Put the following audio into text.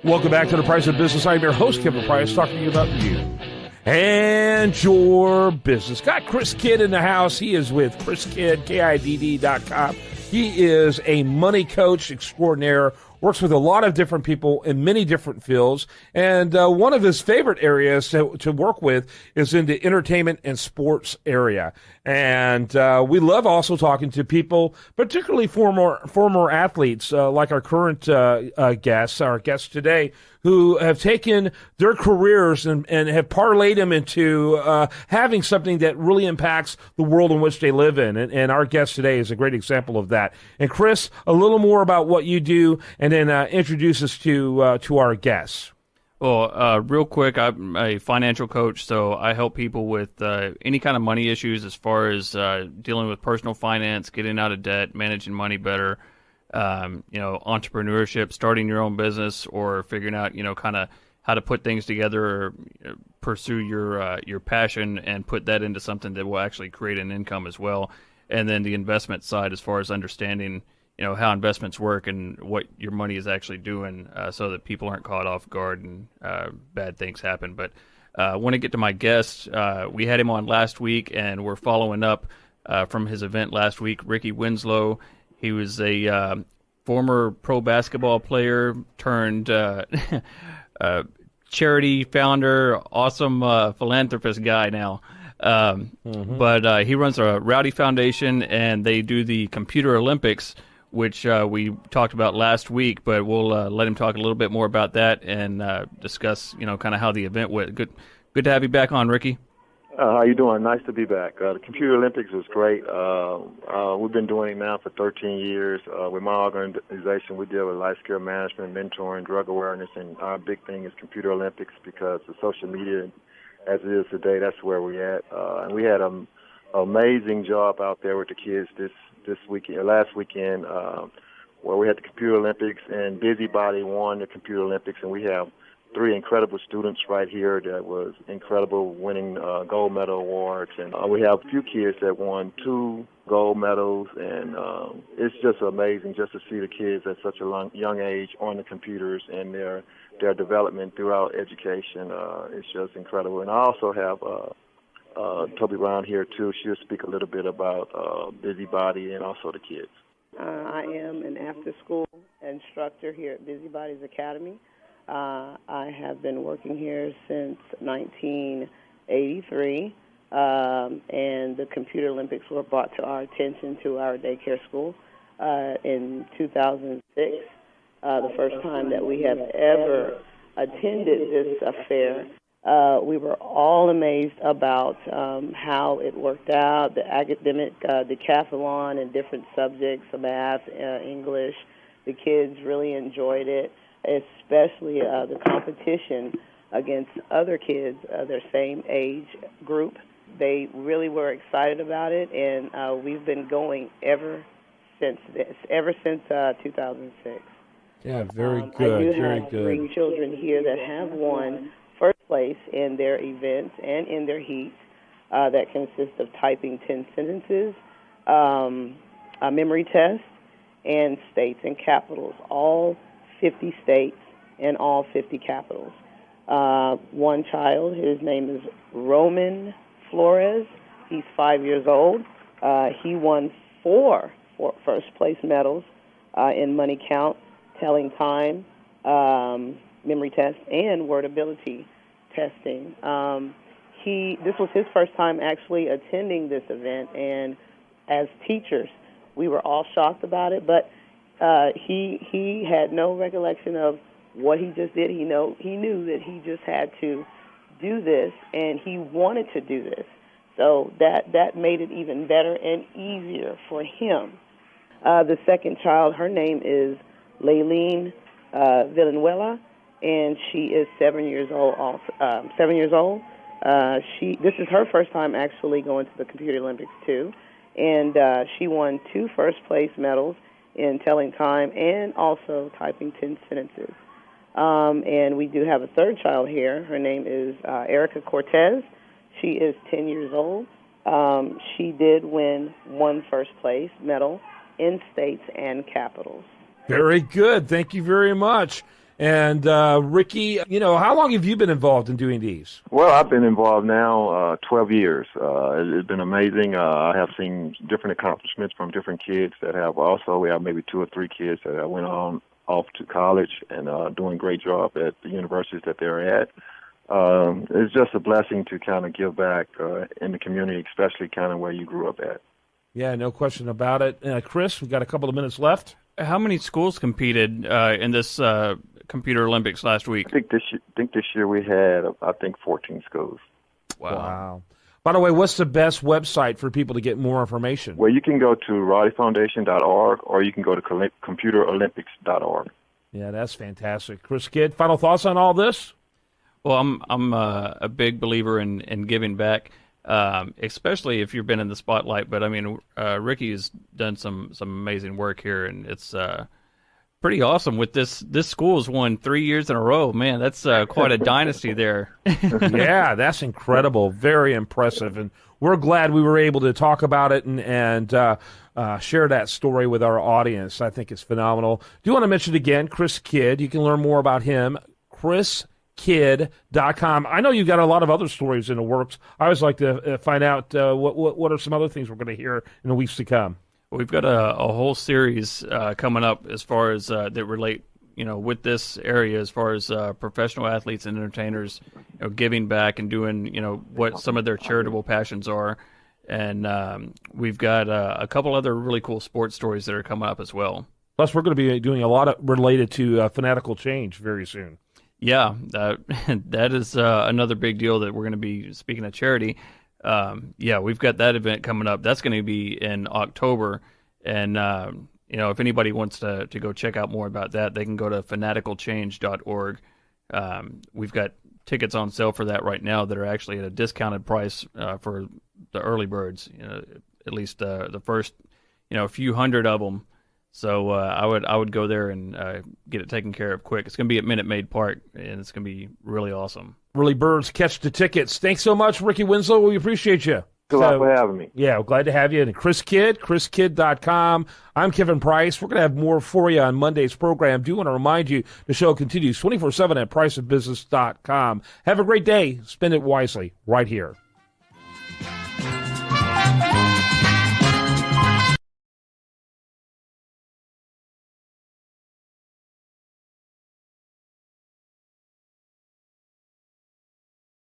Welcome back to The Price of Business. I'm your host, Kevin Price, talking to you about you and your business. Got Chris Kidd in the house. He is with chriskidd, KIDD.com. He is a money coach extraordinaire, works with a lot of different people in many different fields. And one of his favorite areas to work with is in the entertainment and sports area. And we love also talking to people, particularly former athletes, like our current guests, our guests today, who have taken their careers and have parlayed them into having something that really impacts the world in which they live in. And our guest today is a great example of that. And Chris, a little more about what you do, and then introduce us to our guests. Well, real quick, I'm a financial coach, so I help people with any kind of money issues as far as dealing with personal finance, getting out of debt, managing money better, entrepreneurship, starting your own business, or figuring out, kind of how to put things together or pursue your passion and put that into something that will actually create an income as well. And then the investment side as far as understanding how investments work and what your money is actually doing so that people aren't caught off guard and bad things happen. But I want to get to my guest. We had him on last week, and we're following up from his event last week, Rickie Winslow. He was a former pro basketball player turned charity founder, awesome philanthropist guy now. But he runs a ROWDY Foundation, and they do the Computerolympics, which we talked about last week, but we'll let him talk a little bit more about that and discuss, kind of how the event went. Good to have you back on, Rickie. How you doing? Nice to be back. The Computerolympics was great. We've been doing it now for 13 years. With my organization, we deal with life skill management, mentoring, drug awareness, and our big thing is Computerolympics because the social media, as it is today, that's where we're at. And we had an amazing job out there with the kids last weekend, where we had the Computerolympics, and Busybody won the Computerolympics, and we have 3 incredible students right here that was incredible, winning gold medal awards, and we have a few kids that won 2 gold medals, and it's just amazing just to see the kids at such a young age on the computers and their development throughout education. It's just incredible. And I also have Toby Brown here too. She'll speak a little bit about Busybody and also the kids. I am an after-school instructor here at Busybody's Academy. I have been working here since 1983, and the Computerolympics were brought to our attention to our daycare school in 2006, the first time that we have ever attended this affair. We were all amazed about how it worked out, the academic decathlon and different subjects, math, English. The kids really enjoyed it, especially the competition against other kids of their same age group. They really were excited about it, and we've been going ever since 2006. Yeah, very good. I do very have good. 3 children here that have won first place in their events and in their heats that consist of typing 10 sentences, a memory test, and states and capitals, all 50 states and all 50 capitals. One child, his name is Roman Flores. He's 5 years old. He won 4 first-place medals in money count, telling time, memory test, and word ability testing. This was his first time actually attending this event, and as teachers, we were all shocked about it, but he had no recollection of what he just did. He knew that he just had to do this, and he wanted to do this. So that made it even better and easier for him. The second child, her name is Laylene Villanueva, and she is 7 years old. This is her first time actually going to the Computerolympics too, and she won 2 first-place medals in telling time and also typing 10 sentences. And we do have a third child here. Her name is Erica Cortez. She is 10 years old. She did win 1 first-place medal in states and capitals. Very good. Thank you very much. And Rickie, how long have you been involved in doing these? Well, I've been involved now 12 years. It's been amazing. I have seen different accomplishments from different kids that have also, we have maybe 2 or 3 kids that went off to college and doing a great job at the universities that they're at. It's just a blessing to kind of give back in the community, especially kind of where you grew up at. Yeah, no question about it. Chris, we've got a couple of minutes left. How many schools competed in this Computer Olympics last week? I think this year we had, 14 schools. Wow. By the way, what's the best website for people to get more information? Well, you can go to rowdyfoundation.org or you can go to computerolympics.org. Yeah, that's fantastic. Chriskidd, final thoughts on all this? Well, I'm a big believer in giving back, especially if you've been in the spotlight. But I mean, Rickie has done some amazing work here, and it's pretty awesome. With this school's won 3 years in a row. Man, that's quite a dynasty there. Yeah, that's incredible. Very impressive, and we're glad we were able to talk about it and share that story with our audience. I think it's phenomenal. Do you want to mention again, Chriskidd? You can learn more about him, chriskidd.com. I know you've got a lot of other stories in the works. I always like to find out what are some other things we're going to hear in the weeks to come. We've got a whole series coming up as far as that relate, with this area as far as professional athletes and entertainers, giving back and doing, what some of their charitable passions are. And we've got a couple other really cool sports stories that are coming up as well. Plus, we're going to be doing a lot related to fanatical change very soon. Yeah, that is another big deal that we're going to be speaking of charity. We've got that event coming up. That's going to be in October. And, if anybody wants to go check out more about that, they can go to financialcoaching.org. We've got tickets on sale for that right now that are actually at a discounted price for the early birds, at least the first, few hundred of them. So I would go there and get it taken care of quick. It's going to be at Minute Maid Park, and it's going to be really awesome. Early birds catch the tickets. Thanks so much, Rickie Winslow. We appreciate you. Good luck for having me. Yeah, glad to have you. And Chriskidd, chriskidd.com. I'm Kevin Price. We're going to have more for you on Monday's program. Do want to remind you the show continues 24/7 at priceofbusiness.com. Have a great day. Spend it wisely right here.